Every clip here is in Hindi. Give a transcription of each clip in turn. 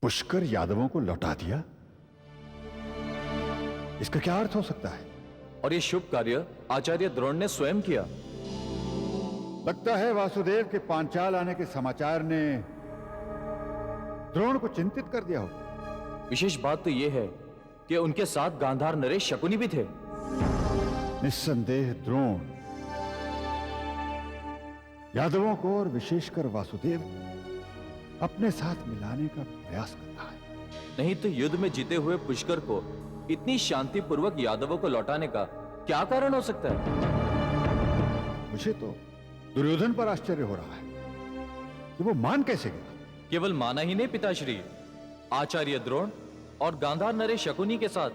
पुष्कर यादवों को लौटा दिया? इसका क्या अर्थ हो सकता है? और ये शुभ कार्य आचार्य द्रोण ने स्वयं किया। लगता है वासुदेव के पांचाल आने के समाचार ने द्रोण को चिंतित कर दिया हो। विशेष बात तो यह है कि उनके साथ गांधार नरेश शकुनी भी थे। निस्संदेह द्रोण यादवों को और विशेषकर वासुदेव अपने साथ मिलाने का प्रयास कर रहा है। नहीं तो युद्ध में जीते हुए पुष्कर को इतनी शांतिपूर्वक यादवों को लौटाने का क्या कारण हो सकता है? मुझे तो दुर्योधन पर आश्चर्य हो रहा है कि वो मान कैसे गया। केवल माना ही नहीं पिताश्री, आचार्य द्रोण और गांधार नरेश शकुनी के साथ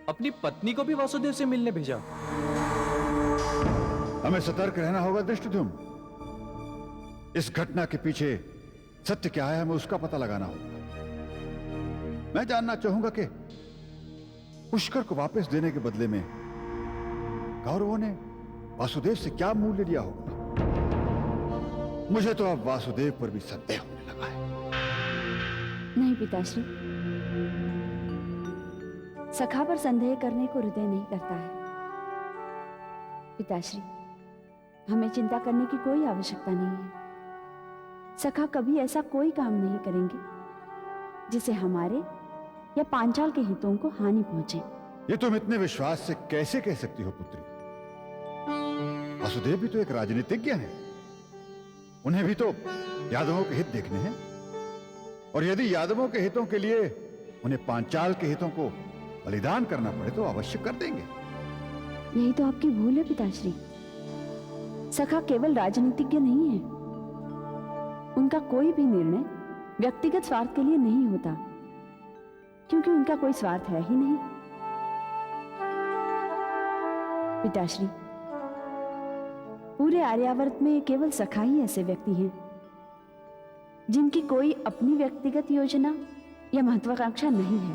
अपनी पत्नी को भी वासुदेव से मिलने भेजा। हमें सतर्क रहना होगा धृष्टद्युम्न। इस घटना के पीछे सत्य क्या है, हमें उसका पता लगाना होगा। मैं जानना चाहूंगा कि पुष्कर को वापस देने के बदले में कौरवों ने वासुदेव से क्या मूल्य लिया होगा। मुझे तो अब वासुदेव पर भी संदेह होने लगा है। नहीं पिताश्री, सखा पर संदेह करने को हृदय नहीं करता है। पिताश्री, हमें चिंता करने की कोई आवश्यकता नहीं है। सखा कभी ऐसा कोई काम नहीं करेंगे जिसे हमारे या पांचाल के हितों को हानि पहुंचे। ये तुम इतने विश्वास से कैसे कह सकती हो पुत्री? वासुदेव भी तो एक राजनीतिज्ञ हैं। उन्हें भी तो यादवों के हित देखने हैं, और यदि यादवों के हितों के लिए उन्हें पांचाल के हितों को बलिदान करना पड़े तो अवश्य कर देंगे। यही तो आपकी भूल है पिताश्री। सखा केवल राजनीतिज्ञ नहीं है। उनका कोई भी निर्णय व्यक्तिगत स्वार्थ के लिए नहीं होता, क्योंकि उनका कोई स्वार्थ है ही नहीं। पिताश्री, पूरे आर्यावर्त में केवल सखा ही ऐसे व्यक्ति हैं जिनकी कोई अपनी व्यक्तिगत योजना या महत्वाकांक्षा नहीं है।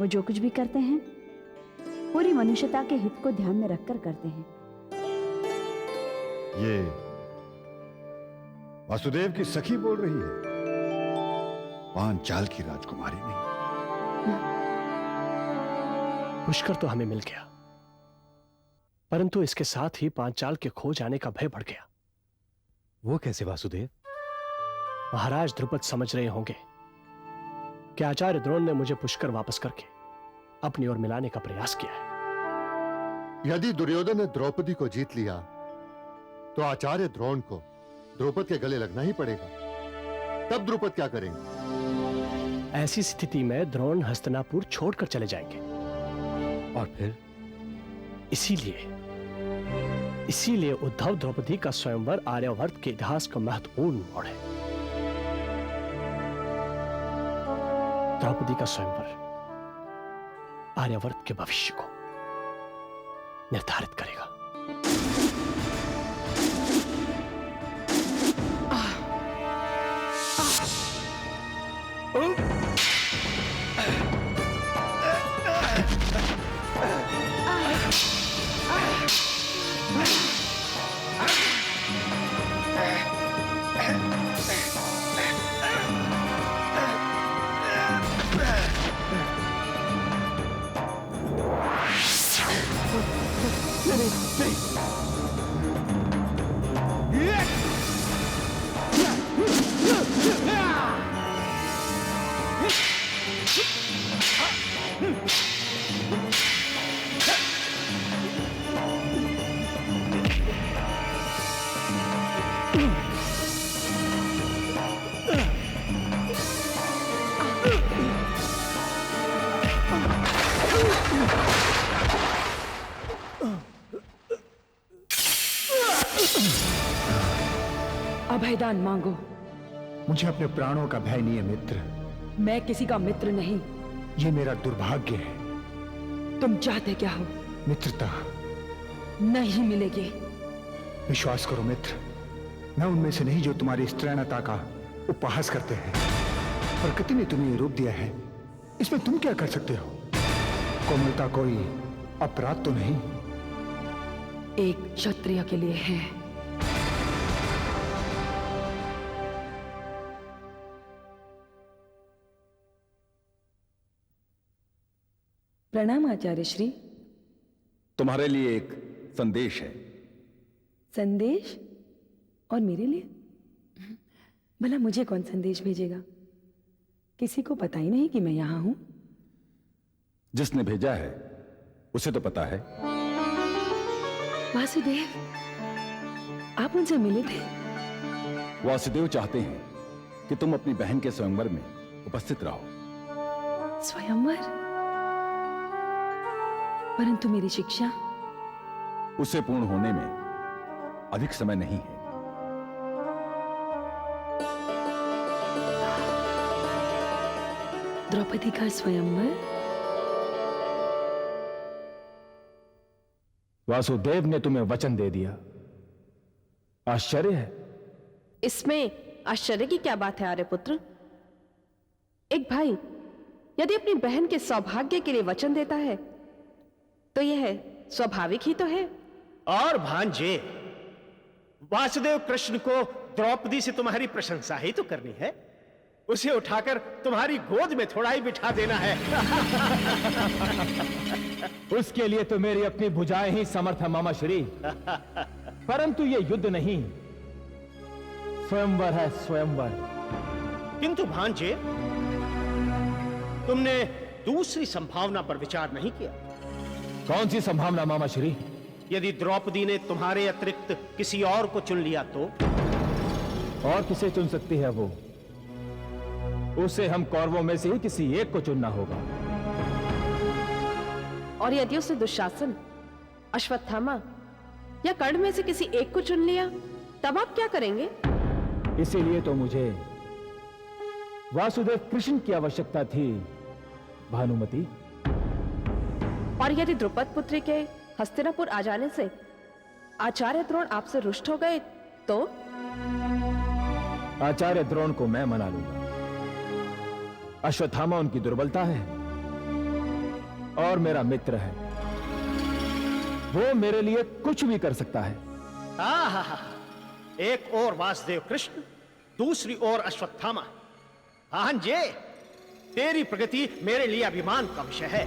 वो जो कुछ भी करते हैं पूरी मनुष्यता के हित को ध्यान में रखकर करते हैं। ये वासुदेव की सखी बोल रही है, पांचाल की राजकुमारी नहीं। पुष्कर तो हमें मिल गया, परंतु इसके साथ ही पांचाल के खो जाने का भय बढ़ गया। वो कैसे वासुदेव? महाराज द्रुपद समझ रहे होंगे कि आचार्य द्रोण ने मुझे पुष्कर वापस करके अपनी ओर मिलाने का प्रयास किया है। यदि दुर्योधन ने द्रौपदी को जीत लिया तो आचार्य द्रोण को द्रौपद के गले लगना ही पड़ेगा। तब द्रुपद क्या करेंगे? ऐसी स्थिति में द्रोण हस्तिनापुर छोड़कर चले जाएंगे। और फिर? इसीलिए उद्धव द्रौपदी का स्वयंवर आर्यावर्त के इतिहास का महत्वपूर्ण मोड़ है। द्रौपदी का स्वयंवर आर्यावर्त के भविष्य को निर्धारित करेगा। अभयदान मांगो। मुझे अपने प्राणों का भय नहीं है मित्र। मैं किसी का मित्र नहीं। ये मेरा दुर्भाग्य है। तुम चाहते क्या हो? मित्रता नहीं मिलेगी। विश्वास करो मित्र, मैं उनमें से नहीं जो तुम्हारी स्त्रैणता का उपहास करते हैं। प्रकृति ने तुम्हें रूप दिया है, इसमें तुम क्या कर सकते हो? कोमलता कोई अपराध तो नहीं। एक क्षत्रिय के लिए है। प्रणाम आचार्य श्री। तुम्हारे लिए एक संदेश है। संदेश? और मेरे लिए? भला मुझे कौन संदेश भेजेगा? किसी को पता ही नहीं कि मैं यहां हूं। जिसने भेजा है उसे तो पता है। वासुदेव, आप उनसे मिले थे? वासुदेव चाहते हैं कि तुम अपनी बहन के स्वयंवर में उपस्थित रहो। स्वयंवर? परंतु मेरी शिक्षा? उसे पूर्ण होने में अधिक समय नहीं है। द्रौपदी का स्वयंवर? वासुदेव ने तुम्हें वचन दे दिया। आश्चर्य है। इसमें आश्चर्य की क्या बात है आर्यपुत्र? एक भाई यदि अपनी बहन के सौभाग्य के लिए वचन देता है तो यह स्वाभाविक ही तो है। और भांजे, वासुदेव कृष्ण को द्रौपदी से तुम्हारी प्रशंसा ही तो करनी है। उसे उठाकर तुम्हारी गोद में थोड़ा ही बिठा देना है। उसके लिए तो मेरी अपनी भुजाएं ही समर्थ है मामा श्री। परंतु ये युद्ध नहीं, स्वयंवर है, स्वयंवर। किंतु भांजे, तुमने दूसरी संभावना पर विचार नहीं किया। कौन सी संभावना मामा श्री? यदि द्रौपदी ने तुम्हारे अतिरिक्त किसी और को चुन लिया तो? और किसे चुन सकती है वो? उसे हम कौरवों में से ही किसी एक को चुनना होगा। और यदि उसने दुशासन, अश्वत्थामा या कर्ण में से किसी एक को चुन लिया तब आप क्या करेंगे? इसीलिए तो मुझे वासुदेव कृष्ण की आवश्यकता थी भानुमति। और यदि द्रुपद पुत्री के हस्तिनापुर आ जाने से आचार्य द्रोण आपसे रुष्ट हो गए तो? आचार्य द्रोण को मैं मना लूंगा। अश्वत्थामा उनकी दुर्बलता है और मेरा मित्र है। वो मेरे लिए कुछ भी कर सकता है। आहा, एक और वासुदेव कृष्ण, दूसरी ओर अश्वत्थामा। भांजे, तेरी प्रगति मेरे लिए अभिमान का विषय है।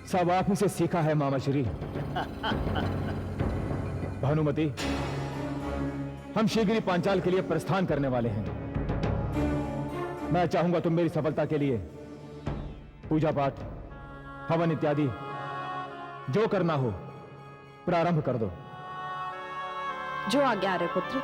सब आप से सीखा है मामा श्री। भानुमति, हम शीघ्र ही पांचाल के लिए प्रस्थान करने वाले हैं। मैं चाहूंगा तुम मेरी सफलता के लिए पूजा पाठ, हवन इत्यादि जो करना हो प्रारंभ कर दो। जो आज्ञा रे पुत्र।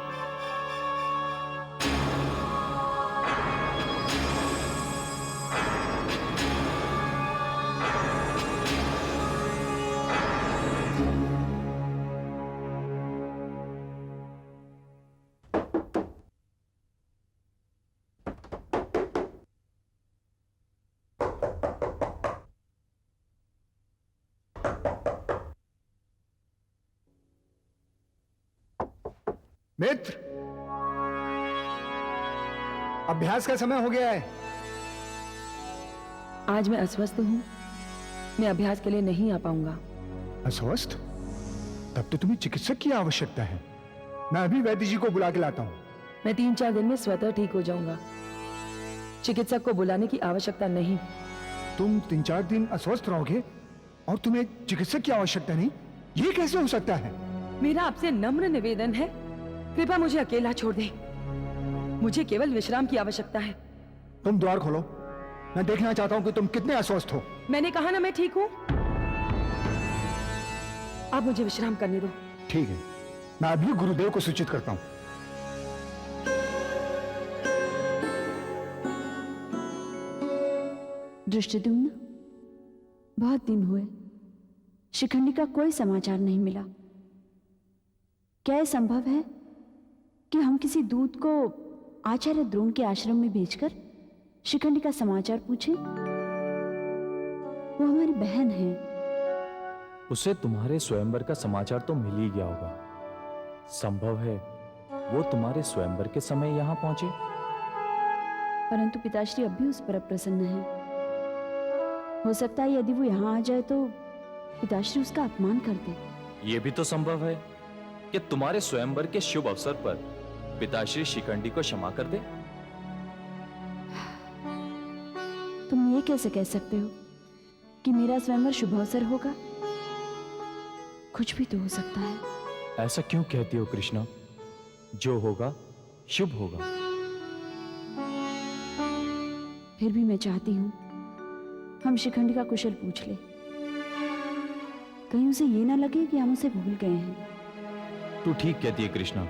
मित्र, अभ्यास का समय हो गया है। आज मैं अस्वस्थ हूं, मैं अभ्यास के लिए नहीं आ पाऊंगा। अस्वस्थ? तब तो तुम्हें चिकित्सक की आवश्यकता है। मैं अभी वैद्य जी को बुला के लाता हूं। मैं 3-4 दिन में स्वतः ठीक हो जाऊंगा। चिकित्सक को बुलाने की आवश्यकता नहीं। तुम 3-4 दिन अस्वस्थ रहोगे और तुम्हें चिकित्सक की आवश्यकता नहीं? ये कैसे हो सकता है? मेरा आपसे नम्र निवेदन है, कृपया मुझे अकेला छोड़ दे। मुझे केवल विश्राम की आवश्यकता है। तुम द्वार खोलो, मैं देखना चाहता हूं कि तुम कितने अस्वस्थ हो। मैंने कहा ना मैं ठीक हूं। आप मुझे विश्राम करने दो। ठीक है, मैं अभी गुरुदेव को सूचित करता हूं। दृष्टिद्युम्न, बहुत दिन हुए शिखंडी का कोई समाचार नहीं मिला। क्या यह संभव है कि हम किसी दूत को आचार्य द्रोण के आश्रम में भेजकर शिखंडी का समाचार पूछें? वो हमारी बहन है। उसे तुम्हारे स्वयंवर का समाचार तो मिल ही गया होगा। संभव है वो तुम्हारे स्वयंवर के समय यहां पहुंचे। परंतु पिताश्री अब भी उस पर अप्रसन्न है। हो सकता है यदि वो यहां आ जाए तो पिताश्री उसका अपमान कर दे। यह भी तो संभव है कि तुम्हारे स्वयंवर के शुभ अवसर पर पिताश्री शिखंडी को क्षमा कर दे। तुम ये कैसे कह सकते हो? कि मेरा स्वयंवर शुभ अवसर होगा? कुछ भी तो हो सकता है। ऐसा क्यों कहती हो कृष्णा? जो होगा शुभ होगा। फिर भी मैं चाहती हूं हम शिखंडी का कुशल पूछ ले। कहीं उसे ये ना लगे कि हम उसे भूल गए हैं। तू ठीक कहती है कृष्णा।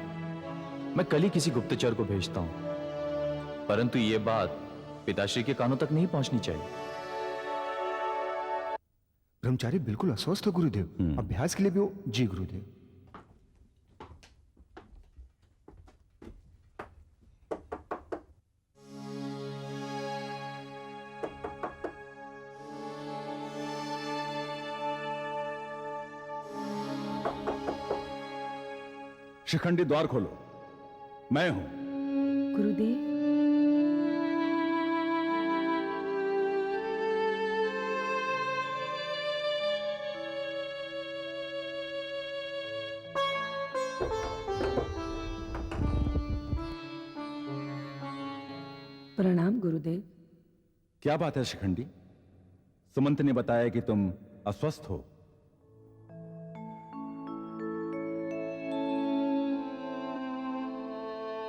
मैं कल ही किसी गुप्तचर को भेजता हूं, परंतु ये बात पिताश्री के कानों तक नहीं पहुंचनी चाहिए। ब्रह्मचारी बिल्कुल अस्वस्थ हो गुरुदेव। अभ्यास के लिए भी हो। जी गुरुदेव। शिखंडी द्वार खोलो, मैं हूं। गुरुदेव, प्रणाम गुरुदेव। क्या बात है शिखंडी? सुमंत ने बताया कि तुम अस्वस्थ हो।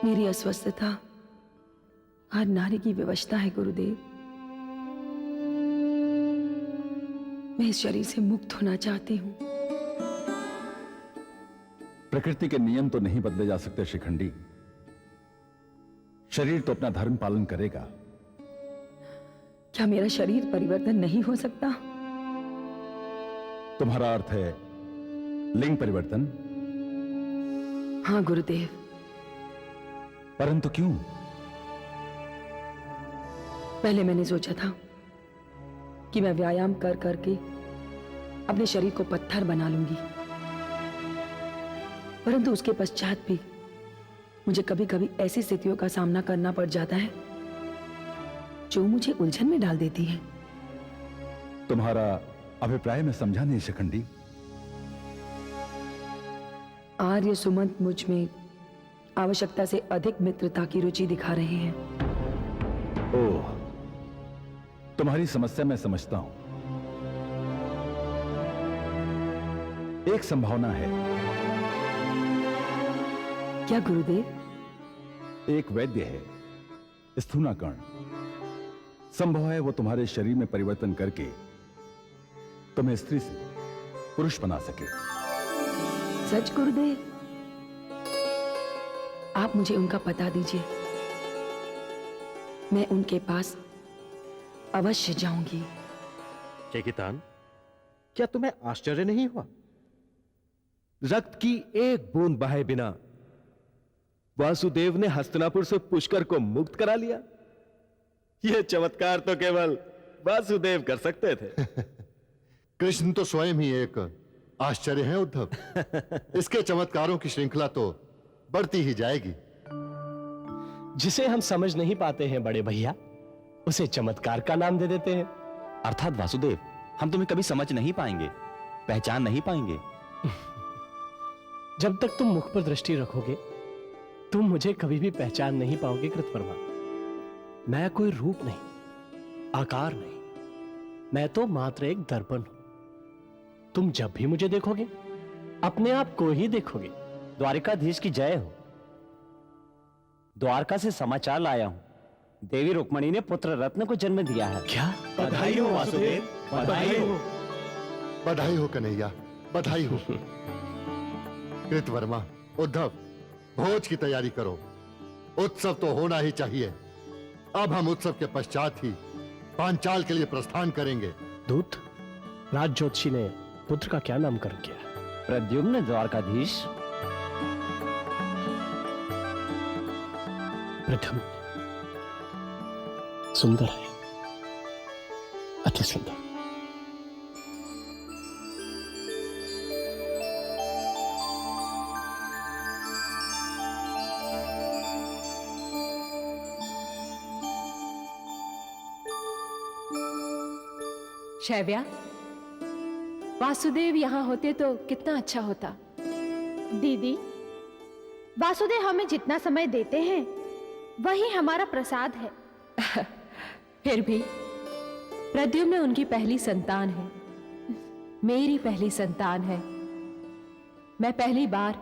मेरी अस्वस्थता हर नारी की विवशता है गुरुदेव। मैं इस शरीर से मुक्त होना चाहती हूँ। प्रकृति के नियम तो नहीं बदले जा सकते शिखंडी। शरीर तो अपना धर्म पालन करेगा। क्या मेरा शरीर परिवर्तन नहीं हो सकता? तुम्हारा अर्थ है लिंग परिवर्तन? हाँ गुरुदेव। परंतु क्यों? पहले मैंने सोचा था कि मैं व्यायाम कर करके अपने शरीर को पत्थर बना लूंगी, परंतु उसके पश्चात भी मुझे कभी कभी ऐसी स्थितियों का सामना करना पड़ जाता है जो मुझे उलझन में डाल देती है। तुम्हारा अभिप्राय मैं समझा नहीं शिखंडी। आर्य सुमंत मुझ में आवश्यकता से अधिक मित्रता की रुचि दिखा रहे हैं। ओह, तुम्हारी समस्या मैं समझता हूं। एक संभावना है। क्या गुरुदेव? एक वैद्य है स्थूनाकर्ण। संभव है वो तुम्हारे शरीर में परिवर्तन करके तुम्हें स्त्री से पुरुष बना सके। सच गुरुदेव? आप मुझे उनका पता दीजिए, मैं उनके पास अवश्य जाऊंगी। चेकितान, क्या तुम्हें आश्चर्य नहीं हुआ? रक्त की एक बूंद बहाए बिना वासुदेव ने हस्तिनापुर से पुष्कर को मुक्त करा लिया। यह चमत्कार तो केवल वासुदेव कर सकते थे। कृष्ण तो स्वयं ही एक आश्चर्य है उद्धव। इसके चमत्कारों की श्रृंखला तो बढ़ती ही जाएगी। जिसे हम समझ नहीं पाते हैं बड़े भैया, उसे चमत्कार का नाम दे देते हैं। अर्थात वासुदेव, हम तुम्हें कभी समझ नहीं पाएंगे, पहचान नहीं पाएंगे। जब तक तुम मुख पर दृष्टि रखोगे, तुम मुझे कभी भी पहचान नहीं पाओगे कृतवर्मा। मैं कोई रूप नहीं, आकार नहीं, मैं तो मात्र एक दर्पण हूं। तुम जब भी मुझे देखोगे, अपने आप को ही देखोगे। द्वारिकाधीश की जय हो। द्वारका से समाचार लाया हूं। देवी रुक्मणी ने पुत्र रत्न को जन्म दिया है। क्या? बधाई हो वासुदेव, बधाई हो। बधाई हो कन्हैया, बधाई हो। कृतवर्मा, उद्धव, भोज की तैयारी करो। उत्सव तो होना ही चाहिए। अब हम उत्सव के पश्चात ही पांचाल के लिए प्रस्थान करेंगे। दूत, राज ज्योतिषी ने पुत्र का क्या नामकरण किया? प्रद्युम्न द्वारकाधीश। प्रथम सुंदर है, अति सुंदर। शैव्या, वासुदेव यहाँ होते तो कितना अच्छा होता। दीदी, वासुदेव हमें जितना समय देते हैं वही हमारा प्रसाद है। फिर भी प्रद्युम्न उनकी पहली संतान है, मेरी पहली संतान है। मैं पहली बार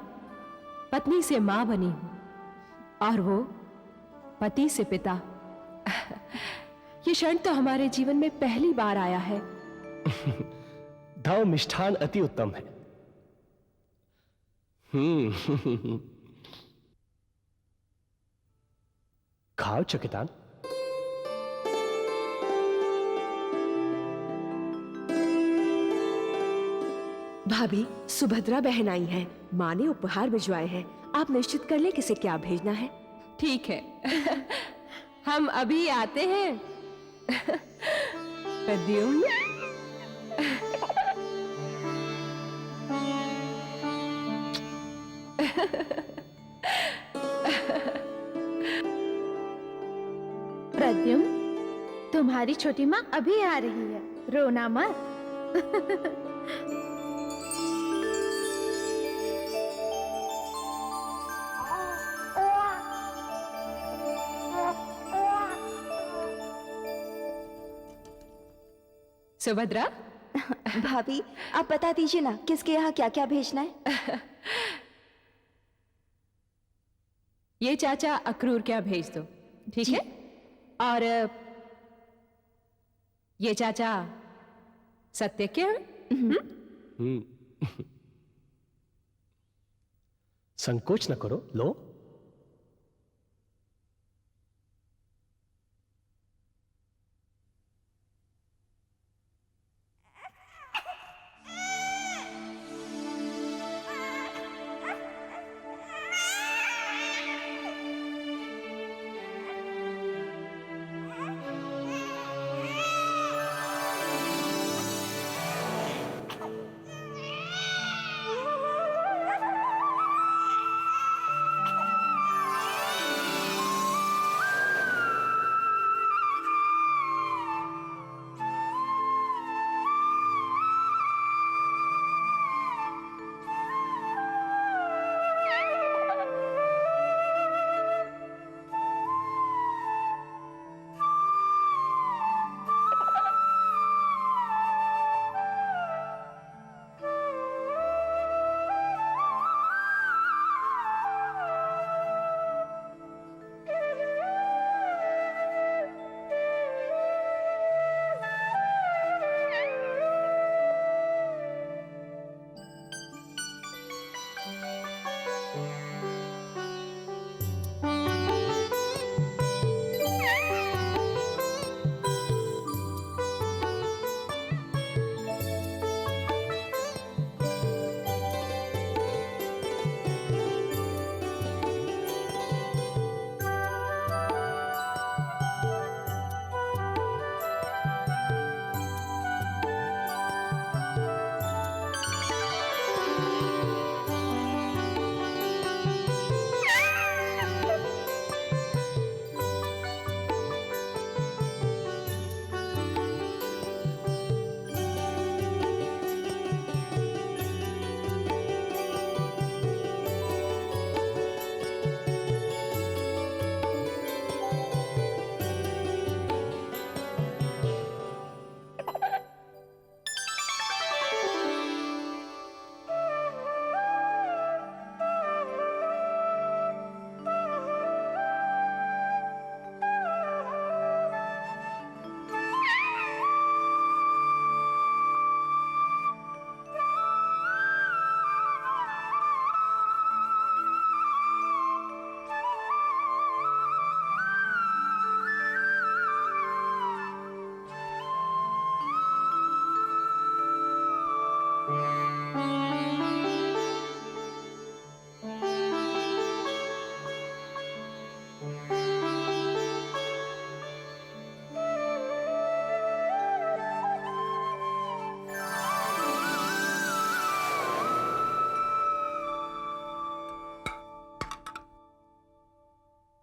पत्नी से मां बनी हूं और वो पति से पिता। ये क्षण तो हमारे जीवन में पहली बार आया है। धव मिष्ठान अति उत्तम है। खाओ चकितान। भाभी, सुभद्रा बहन आई है, माँ ने उपहार भिजवाए हैं। आप निश्चित कर ले किसे क्या भेजना है। ठीक है। हम अभी आते हैं। प्रद्युम्न। प्रद्युम्न, तुम्हारी छोटी माँ अभी आ रही है, रोना मत। सुभद्रा। भाभी, आप बता दीजिए ना किसके यहाँ क्या क्या भेजना है। ये चाचा अक्रूर क्या भेज दो, ठीक है? और ये चाचा सत्य क्या? संकोच न करो, लो।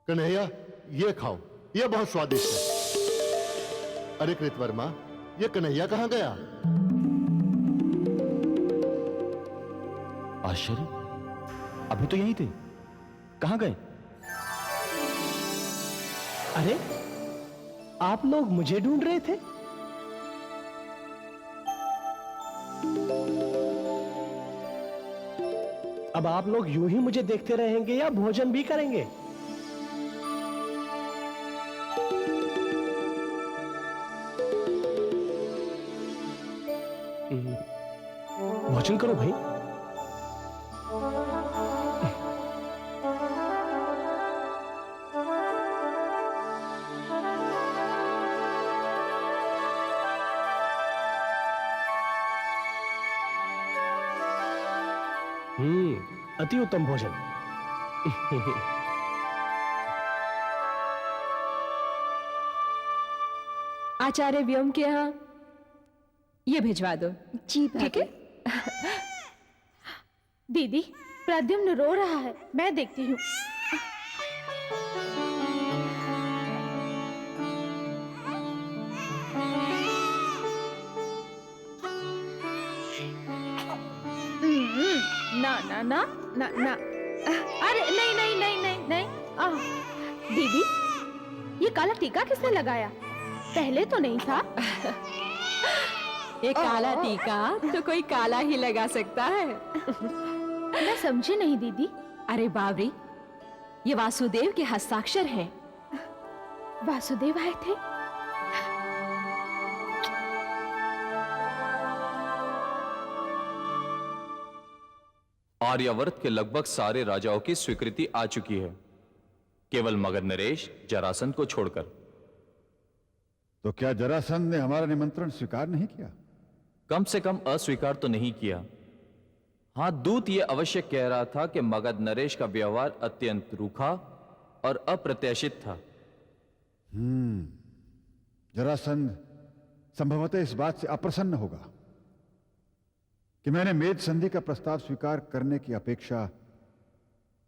कन्हैया, ये खाओ, ये बहुत स्वादिष्ट है। अरे कृतवर्मा, ये कन्हैया कहाँ गया? आश्चर्य, अभी तो यहीं थे, कहां गए? अरे, आप लोग मुझे ढूंढ रहे थे? अब आप लोग यूं ही मुझे देखते रहेंगे या भोजन भी करेंगे? भोजन करो भाई। अति उत्तम भोजन। आचार्य व्योम के यहाँ ये भिजवा दो। जी ठीक है। दीदी, प्रद्युम्न रो रहा है, मैं देखती हूँ। ना ना ना ना ना, अरे नहीं नहीं नहीं नहीं नहीं। दीदी, ये काला टीका किसने लगाया? पहले तो नहीं था। ये काला टीका तो कोई काला ही लगा सकता है। मैं समझी नहीं दीदी। अरे बावरी, ये वासुदेव के हस्ताक्षर हैं। वासुदेव आए थे? आर्यावर्त के लगभग सारे राजाओं की स्वीकृति आ चुकी है, केवल मगध नरेश जरासंध को छोड़कर। तो क्या जरासंध ने हमारा निमंत्रण स्वीकार नहीं किया? कम से कम अस्वीकार तो नहीं किया। हां, दूत यह अवश्य कह रहा था कि मगध नरेश का व्यवहार अत्यंत रूखा और अप्रत्याशित था। जरासंध संभवतः इस बात से अप्रसन्न होगा कि मैंने मेद संधि का प्रस्ताव स्वीकार करने की अपेक्षा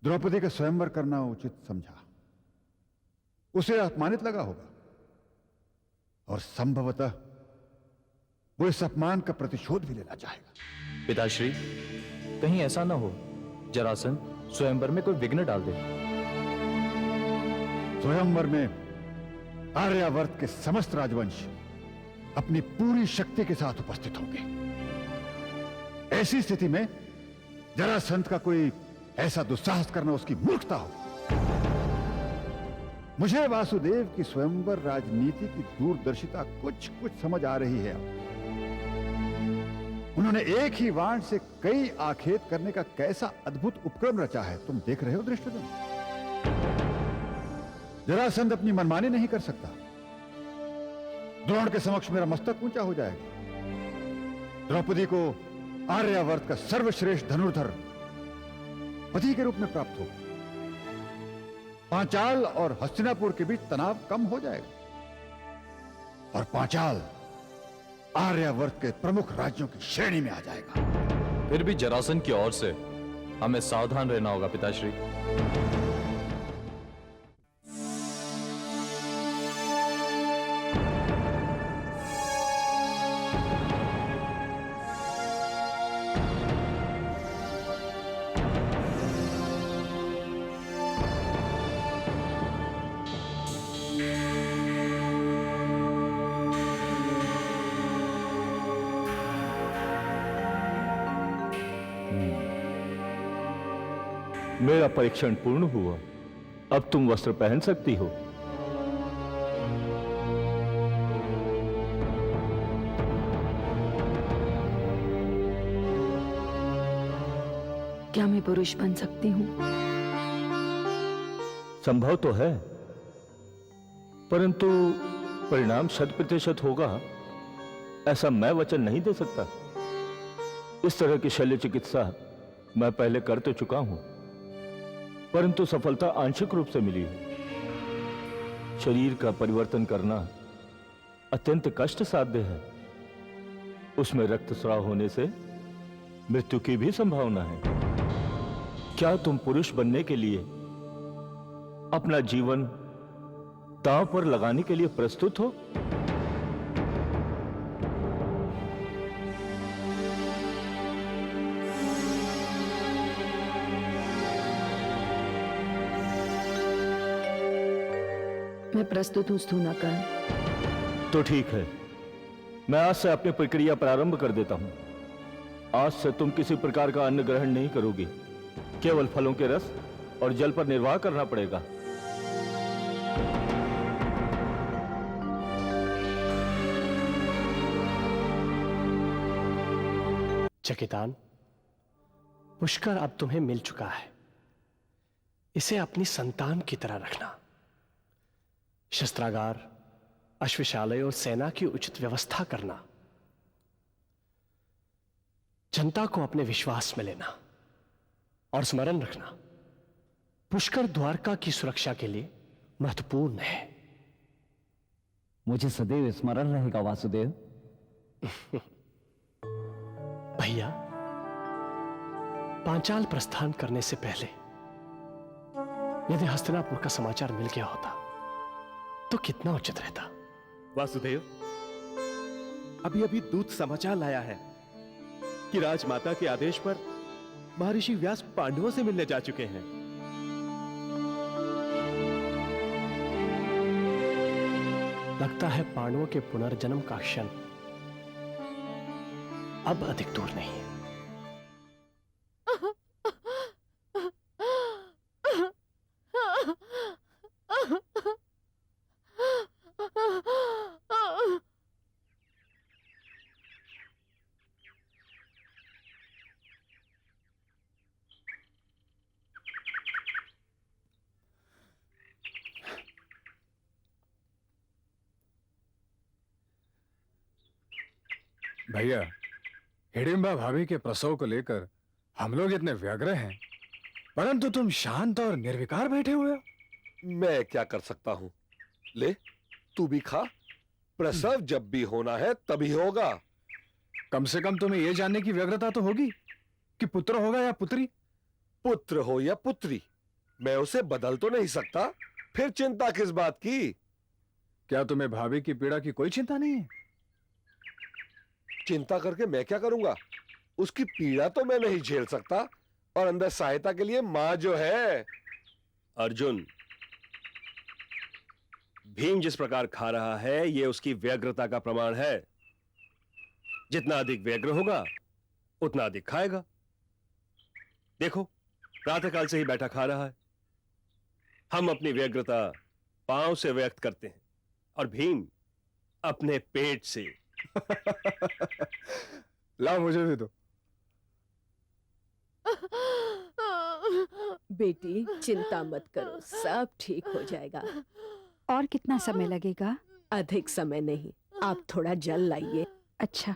द्रौपदी का स्वयंवर करना उचित समझा। उसे अपमानित लगा होगा और संभवतः वो इस अपमान का प्रतिशोध भी लेना चाहेगा। पिताश्री, कहीं ऐसा ना हो जरासंध स्वयंवर में कोई विघ्न डाल दे। स्वयंवर में आर्यावर्त के समस्त राजवंश अपनी पूरी शक्ति के साथ उपस्थित होंगे। ऐसी स्थिति में जरासंध का कोई ऐसा दुस्साहस करना उसकी मूर्खता हो। मुझे वासुदेव की स्वयंवर राजनीति की दूरदर्शिता कुछ कुछ समझ आ रही है। उन्होंने एक ही वाण से कई आखेट करने का कैसा अद्भुत उपक्रम रचा है, तुम देख रहे हो दृष्टद्युम्न। जरासंध अपनी मनमानी नहीं कर सकता। द्रोण के समक्ष मेरा मस्तक ऊंचा हो जाएगा। द्रौपदी को आर्यावर्त का सर्वश्रेष्ठ धनुर्धर पति के रूप में प्राप्त होगा। पांचाल और हस्तिनापुर के बीच तनाव कम हो जाएगा और पांचाल आर्यावर्त के प्रमुख राज्यों की श्रेणी में आ जाएगा। फिर भी जरासंध की ओर से हमें सावधान रहना होगा पिताश्री। मेरा परीक्षण पूर्ण हुआ। अब तुम वस्त्र पहन सकती हो। क्या मैं पुरुष बन सकती हूँ? संभव तो है, परंतु परिणाम 100% होगा ऐसा मैं वचन नहीं दे सकता। इस तरह की शल्य चिकित्सा मैं पहले कर तो चुका हूं, परंतु सफलता आंशिक रूप से मिली है। शरीर का परिवर्तन करना अत्यंत कष्ट साध्य है। उसमें रक्तस्राव होने से मृत्यु की भी संभावना है। क्या तुम पुरुष बनने के लिए अपना जीवन दांव पर लगाने के लिए प्रस्तुत हो? मैं प्रस्तुत हूं स्थूनाकर्ण। तो ठीक है, मैं आज से अपनी प्रक्रिया प्रारंभ कर देता हूं। आज से तुम किसी प्रकार का अन्न ग्रहण नहीं करोगे। केवल फलों के रस और जल पर निर्वाह करना पड़ेगा। चकितान, पुष्कर अब तुम्हें मिल चुका है। इसे अपनी संतान की तरह रखना। शस्त्रागार, अश्वशालय और सेना की उचित व्यवस्था करना। जनता को अपने विश्वास में लेना और स्मरण रखना, पुष्कर द्वारका की सुरक्षा के लिए महत्वपूर्ण है। मुझे सदैव स्मरण रहेगा वासुदेव। भैया, पांचाल प्रस्थान करने से पहले यदि हस्तिनापुर का समाचार मिल गया होता तो कितना उचित रहता। वासुदेव, अभी अभी दूत समाचार लाया है कि राजमाता के आदेश पर महर्षि व्यास पांडवों से मिलने जा चुके हैं। लगता है पांडवों के पुनर्जन्म का क्षण अब अधिक दूर नहीं है। भैया, हिडिंबा भाभी के प्रसव को लेकर हम लोग इतने व्यग्र हैं, परंतु तुम शांत और निर्विकार बैठे हुए हो। मैं क्या कर सकता हूं? ले, तू भी खा। प्रसव जब भी होना है तभी होगा। कम से कम तुम्हें यह जानने की व्यग्रता तो होगी कि पुत्र होगा या पुत्री। पुत्र हो या पुत्री, मैं उसे बदल तो नहीं सकता, फिर चिंता किस बात की? क्या तुम्हें भाभी की पीड़ा की कोई चिंता नहीं है? चिंता करके मैं क्या करूंगा? उसकी पीड़ा तो मैं नहीं झेल सकता, और अंदर सहायता के लिए मां जो है। अर्जुन, भीम जिस प्रकार खा रहा है यह उसकी व्यग्रता का प्रमाण है। जितना अधिक व्यग्र होगा उतना अधिक खाएगा। देखो, प्रातःकाल से ही बैठा खा रहा है। हम अपनी व्यग्रता पांव से व्यक्त करते हैं और भीम अपने पेट से। ला, मुझे भी दो। बेटी, चिंता मत करो, सब ठीक हो जाएगा। और कितना समय लगेगा? अधिक समय नहीं, आप थोड़ा जल लाइए। अच्छा।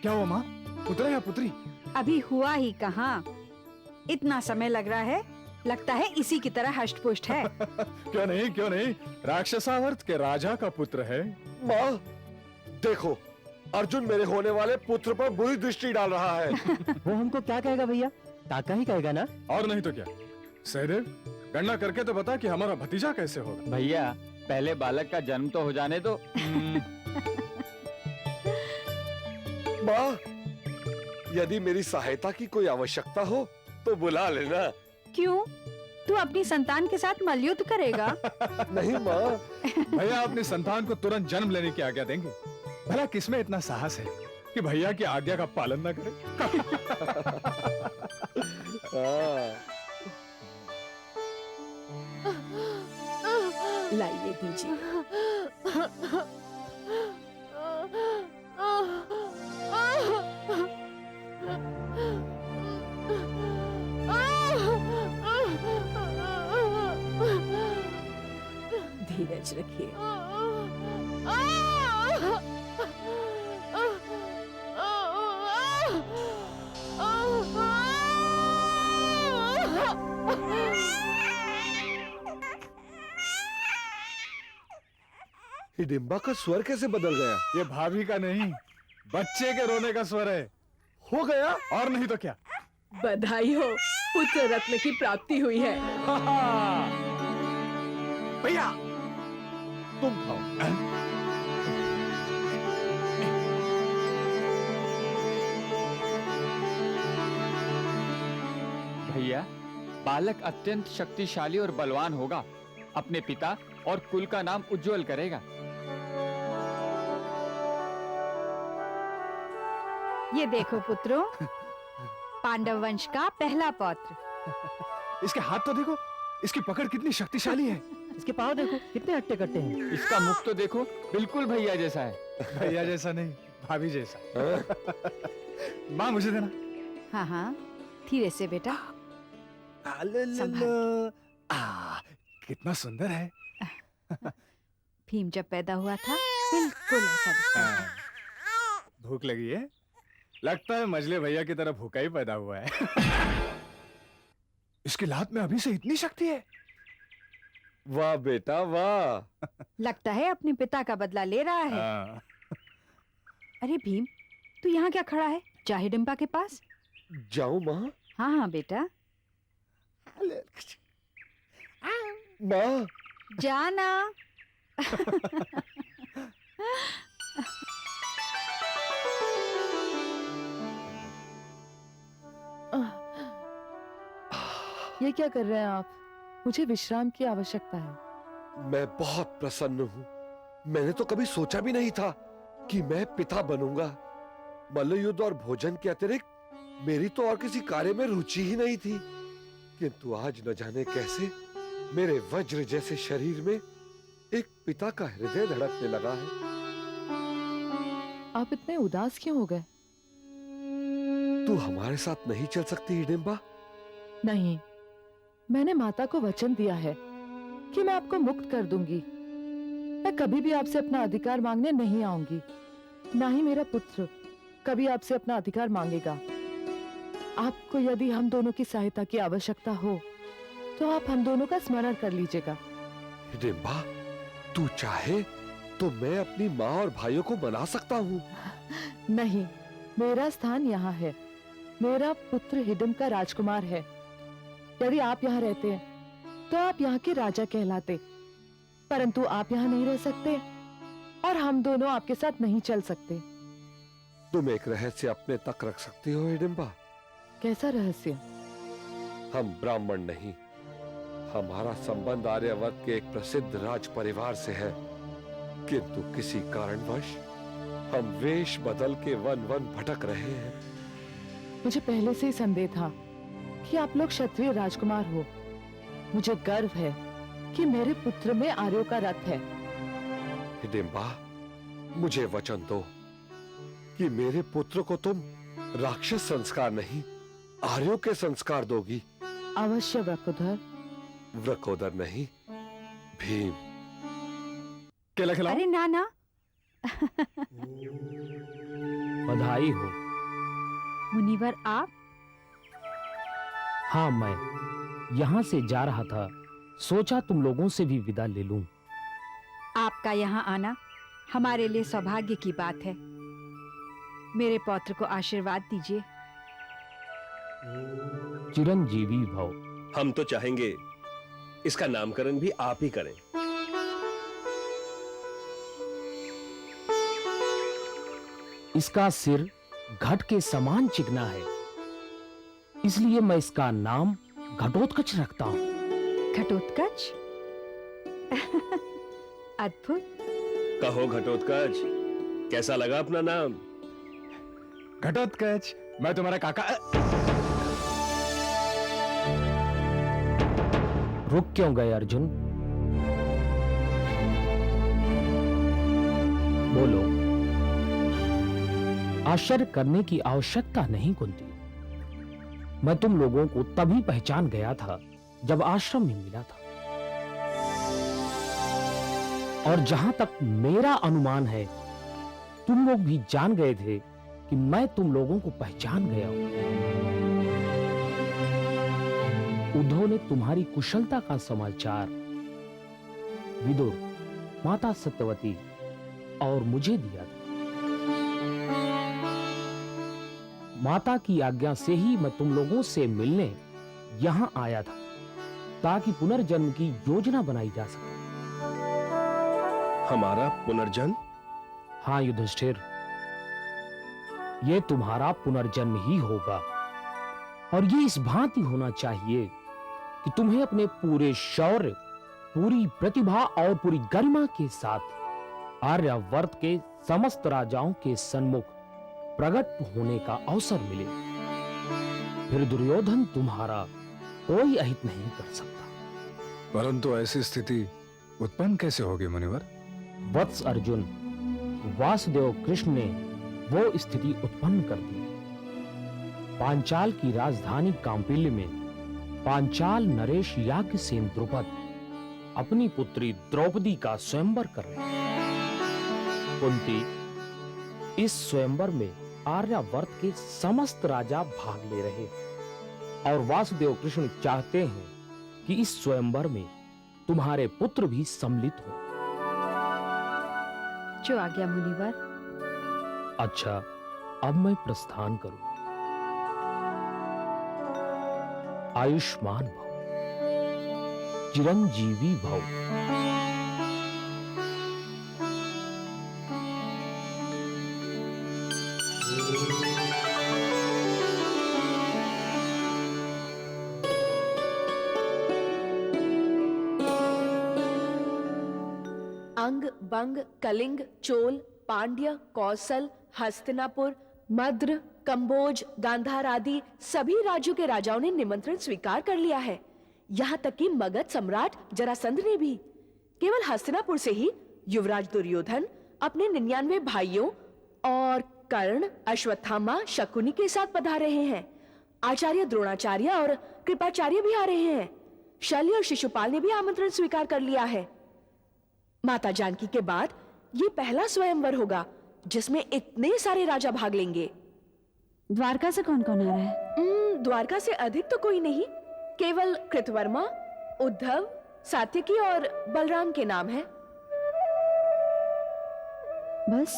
क्या हुआ माँ? पुत्र या पुत्री? अभी हुआ ही कहाँ, इतना समय लग रहा है। लगता है इसी की तरह हष्ट-पुष्ट है। क्यों नहीं, क्यों नहीं, राक्षसावर्त के राजा का पुत्र है। माँ, देखो, अर्जुन मेरे होने वाले पुत्र पर बुरी दृष्टि डाल रहा है। वो हमको क्या कहेगा भैया? काका ही कहेगा ना? और नहीं तो क्या। सहदेव, गणना करके तो बता कि हमारा भतीजा कैसे होगा। भैया, पहले बालक का जन्म तो हो जाने दो। माँ, यदि मेरी सहायता की कोई आवश्यकता हो तो बुला लेना। क्यों? तू अपनी संतान के साथ मल्लयुद्ध करेगा? नहीं माँ। भैया अपनी संतान को तुरंत जन्म लेने की आज्ञा देंगे। भला किसमें इतना साहस है कि भैया की आज्ञा का पालन न करे? लाइए दीजिए। धीरज रखिए। हिडिंबा का स्वर कैसे बदल गया? ये भाभी का नहीं, बच्चे के रोने का स्वर है। हो गया? और नहीं तो क्या। बधाई हो, पुत्र रत्न की प्राप्ति हुई है। भैया, तुम खाओ। भैया, बालक अत्यंत शक्तिशाली और बलवान होगा। अपने पिता और कुल का नाम उज्जवल करेगा। ये देखो पुत्रों, पांडव वंश का पहला पौत्र। इसके हाथ तो देखो, इसकी पकड़ कितनी शक्तिशाली है। इसके पाँव देखो कितने हट्टे कट्टे हैं। इसका मुख तो देखो, बिल्कुल भैया जैसा है। भैया जैसा नहीं, भाभी जैसा। माँ मुझे देना। हाँ हाँ, धीरे से बेटा। कितना सुंदर है। भीम जब पैदा हुआ था बिल्कुल ऐसा दिखता था। भूख लगी है? लगता है मजले भैया की तरह भूखा ही पैदा हुआ है। इसकी लात में अभी से इतनी शक्ति है। वाह बेटा वाह। लगता है अपने पिता का बदला ले रहा है। अरे भीम, तू यहाँ क्या खड़ा है? जा हिडिंबा के पास। जाऊं माँ? हाँ हाँ बेटा, माँ जाना। ये क्या कर रहे हैं आप? मुझे विश्राम की आवश्यकता है। मैं बहुत प्रसन्न हूँ। मैंने तो कभी सोचा भी नहीं था कि मैं पिता बनूंगा। मल्लयुद्ध और भोजन के अतिरिक्त मेरी तो और किसी कार्य में रुचि ही नहीं थी, किंतु आज न जाने कैसे मेरे वज्र जैसे शरीर में एक पिता का हृदय धड़कने लगा है। आप इतने उदास क्यों हो गए? तू हमारे साथ नहीं चल सकती हिडिंबा? नहीं, मैंने माता को वचन दिया है कि मैं आपको मुक्त कर दूंगी। मैं कभी भी आपसे अपना अधिकार मांगने नहीं आऊंगी। ना ही मेरा पुत्र कभी आपसे अपना अधिकार मांगेगा। आपको यदि हम दोनों की सहायता की आवश्यकता हो तो आप हम दोनों का स्मरण कर लीजिएगा। हिडिंबा, तू चाहे तो मैं अपनी माँ और भाइयों को मना सकता हूँ। नहीं, मेरा स्थान यहाँ है। मेरा पुत्र हिडिंब का राजकुमार है। यदि आप यहाँ रहते हैं तो आप यहाँ के राजा कहलाते, परंतु आप यहाँ नहीं रह सकते और हम दोनों आपके साथ नहीं चल सकते। तुम एक रहस्य अपने तक रख सकती हो हिडिंबा? कैसा रहस्य? हम ब्राह्मण नहीं, हमारा संबंध आर्यावर्त के एक प्रसिद्ध राज परिवार से है, किंतु किसी कारणवश हम वेश बदल के वन वन भटक रहे हैं। मुझे पहले से ही संदेह था कि आप लोग क्षत्रिय राजकुमार हो। मुझे गर्व है कि मेरे पुत्र में आर्यों का रथ है। हिडिंबा, मुझे वचन दो कि मेरे पुत्र को तुम राक्षस संस्कार नहीं, आर्यों के संस्कार दोगी। अवश्य वृकोदर। वृकोदर नहीं, भीम। केला खिलाओ? अरे ना ना। बधाई हो। मुनिवर आप? हाँ, मैं यहाँ से जा रहा था, सोचा तुम लोगों से भी विदा ले लूं। आपका यहाँ आना हमारे लिए सौभाग्य की बात है। मेरे पौत्र को आशीर्वाद दीजिए। चिरंजीवी भव। हम तो चाहेंगे इसका नामकरण भी आप ही करें। इसका सिर घट के समान चिकना है, इसलिए मैं इसका नाम घटोत्कच रखता हूँ। घटोत्कच? अद्भुत। कहो घटोत्कच, कैसा लगा अपना नाम? घटोत्कच, मैं तुम्हारा काका। रुक क्यों गए अर्जुन? बोलो। आश्चर्य करने की आवश्यकता नहीं कुंती। मैं तुम लोगों को तभी पहचान गया था जब आश्रम में मिला था, और जहां तक मेरा अनुमान है तुम लोग भी जान गए थे कि मैं तुम लोगों को पहचान गया हूं। उद्धव ने तुम्हारी कुशलता का समाचार विदुर, माता सत्यवती और मुझे दिया था। माता की आज्ञा से ही मैं तुम लोगों से मिलने यहां आया था, ताकि पुनर्जन्म की योजना बनाई जा सके। हमारा पुनर्जन्म? हाँ युधिष्ठिर, ये तुम्हारा पुनर्जन्म ही होगा, और ये इस भांति होना चाहिए कि तुम्हें अपने पूरे शौर्य पूरी प्रतिभा और पूरी गरिमा के साथ आर्यावर्त के समस्त राजाओं के सन्मुख प्रकट होने का अवसर मिले, फिर दुर्योधन तुम्हारा कोई अहित नहीं कर सकता। परंतु ऐसी स्थिति उत्पन्न कैसे होगी मुनिवर? वत्स अर्जुन, वासुदेव कृष्ण ने वो स्थिति उत्पन्न कर दी। पांचाल की राजधानी कांपिल्य में पांचाल नरेश याज्ञसेन द्रुपद अपनी पुत्री द्रौपदी का स्वयंवर कर रहे हैं। कुंती, इस स्वयंवर में आर्यावर्त के समस्त राजा भाग ले रहे हैं और वासुदेव कृष्ण चाहते हैं कि इस स्वयंवर में तुम्हारे पुत्र भी सम्मिलित हो। जो आज्ञा मुनिवर। अच्छा, अब मैं प्रस्थान करूं। आयुष्मान भव, चिरंजीवी भव। अंग, बंग, कलिंग, चोल, पांड्य, कौशल, हस्तिनापुर, मद्र, कंबोज, गांधार आदि सभी राज्यों के राजाओं ने निमंत्रण स्वीकार कर लिया है। यहाँ तक कि मगध सम्राट जरासंध ने भी। केवल हस्तिनापुर से ही युवराज दुर्योधन अपने 99 भाइयों और कर्ण, अश्वत्थामा, शकुनी के साथ पधार रहे हैं। आचार्य द्रोणाचार्य और कृपाचार्य भी आ रहे हैं। शल्य और शिशुपाल ने भी आमंत्रण स्वीकार कर लिया है। माता जानकी के बाद ये पहला स्वयंवर होगा जिसमें इतने सारे राजा भाग लेंगे। द्वारका से कौन कौन आ रहा है? द्वारका से अधिक तो कोई नहीं, केवल कृतवर्मा, उद्धव, सात्यकी और बलराम के नाम है। बस?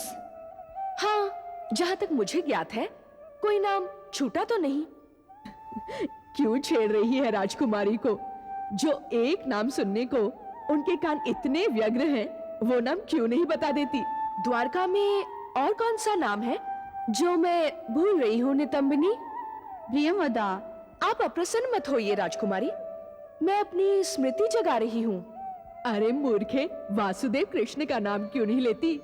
हाँ, जहां तक मुझे ज्ञात है कोई नाम छूटा तो नहीं। क्यों छेड़ रही है राजकुमारी को? जो एक नाम सुनने को उनके कान इतने व्यग्र हैं, वो नाम क्यों नहीं बता देती? द्वारका में और कौन सा नाम है जो मैं भूल रही हूँ नितंबिनी? प्रियमदा, आप अप्रसन्न मत होइए राजकुमारी, मैं अपनी स्मृति जगा रही हूँ। अरे मूर्खे, वासुदेव कृष्ण का नाम क्यों नहीं लेती?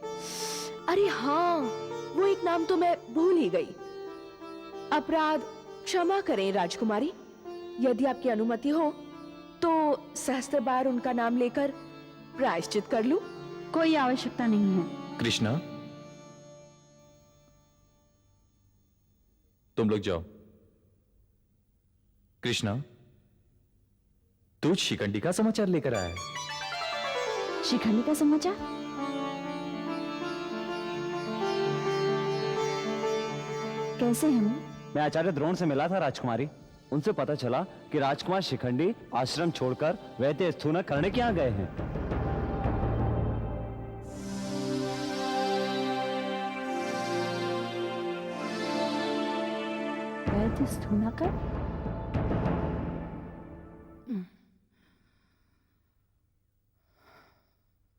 अरे हाँ, वो एक नाम तो मैं भूल ही गई। अपराध क्षमा करें राजकुमारी। यदि आपकी अनुमति हो तो सहस्त्र बार उनका नाम लेकर प्रायश्चित कर लूं? कोई आवश्यकता नहीं है। कृष्णा, तुम लोग जाओ। कृष्णा, तू शिखंडी का समाचार लेकर आया है। शिखंडी का समाचार? कैसे हैं? मैं आचार्य द्रोण से मिला था राजकुमारी। उनसे पता चला कि राजकुमार शिखंडी आश्रम छोड़कर वैद्य स्थूना करने के यहाँ गए हैं। वैद्य स्थूना कर?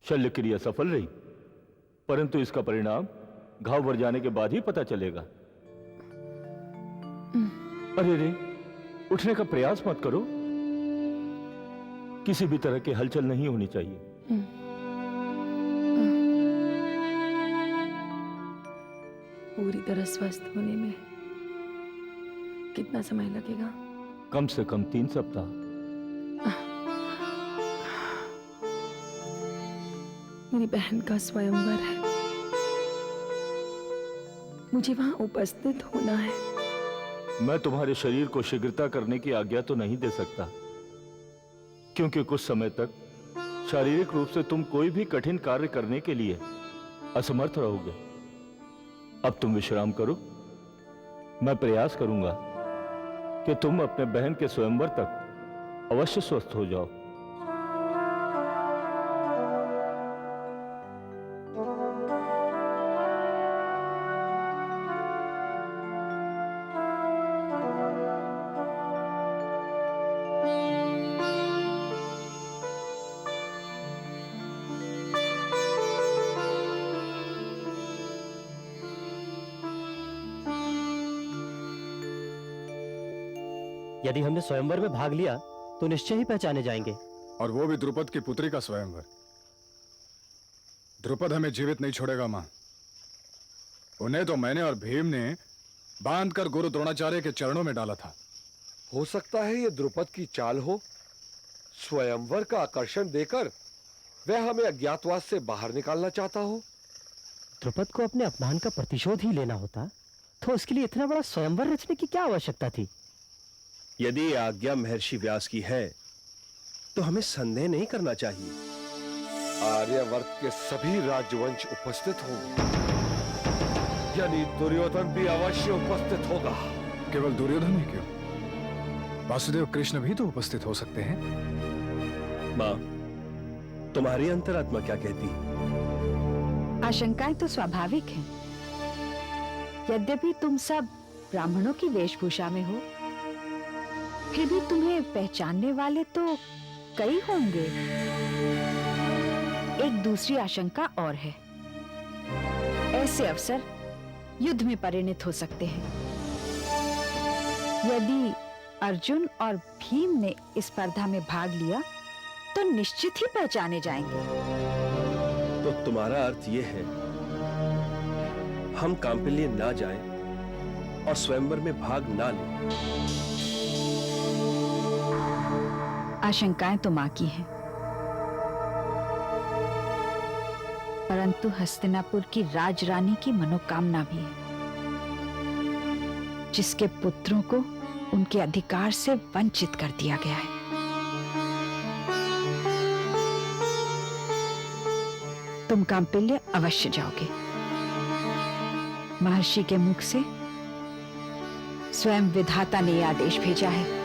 शल्य क्रिया सफल रही, परंतु इसका परिणाम घाव भर जाने के बाद ही पता चलेगा। अरे रे, उठने का प्रयास मत करो। किसी भी तरह की हलचल नहीं होनी चाहिए। पूरी तरह स्वस्थ होने में कितना समय लगेगा? कम से कम 3 सप्ताह। मेरी बहन का स्वयंवर है, मुझे वहां उपस्थित होना है। मैं तुम्हारे शरीर को शीघ्रता करने की आज्ञा तो नहीं दे सकता, क्योंकि कुछ समय तक शारीरिक रूप से तुम कोई भी कठिन कार्य करने के लिए असमर्थ रहोगे। अब तुम विश्राम करो। मैं प्रयास करूंगा कि तुम अपने बहन के स्वयंवर तक अवश्य स्वस्थ हो जाओ। यदि हमने स्वयंवर में भाग लिया तो निश्चय ही पहचाने जाएंगे। और वो भी द्रुपद की पुत्री का स्वयंवर। द्रुपद हमें जीवित नहीं छोड़ेगा मां। उन्हें तो मैंने और भीम ने बांधकर गुरु द्रोणाचार्य के चरणों में डाला था। हो सकता है ये द्रुपद की चाल हो। स्वयंवर का आकर्षण देकर वह हमें अज्ञातवास से बाहर निकालना चाहता हो। द्रुपद को अपने अपमान का प्रतिशोध ही लेना होता तो उसके लिए इतना बड़ा स्वयंवर रचने की क्या आवश्यकता थी? यदि ये आज्ञा महर्षि व्यास की है तो हमें संदेह नहीं करना चाहिए। आर्यवर्त के सभी राजवंश उपस्थित होंगे, यानी दुर्योधन भी अवश्य उपस्थित होगा। केवल दुर्योधन ही क्यों, वासुदेव कृष्ण भी तो उपस्थित हो सकते हैं। मां, तुम्हारी अंतरात्मा क्या कहती है? आशंकाएं तो स्वाभाविक हैं। यद्यपि तुम सब ब्राह्मणों की वेशभूषा में हो, फिर भी तुम्हें पहचानने वाले तो कई होंगे। एक दूसरी आशंका और है। ऐसे अवसर युद्ध में परिणत हो सकते हैं। यदि अर्जुन और भीम ने इस स्पर्धा में भाग लिया तो निश्चित ही पहचाने जाएंगे। तो तुम्हारा अर्थ यह है हम कांपिल्य ना जाएं और स्वयंवर में भाग ना लें। आशंकाएं तो मां की हैं, परंतु हस्तिनापुर की राजरानी की मनोकामना भी है, जिसके पुत्रों को उनके अधिकार से वंचित कर दिया गया है। तुम कांपिल्य अवश्य जाओगे। महर्षि के मुख से स्वयं विधाता ने यह आदेश भेजा है।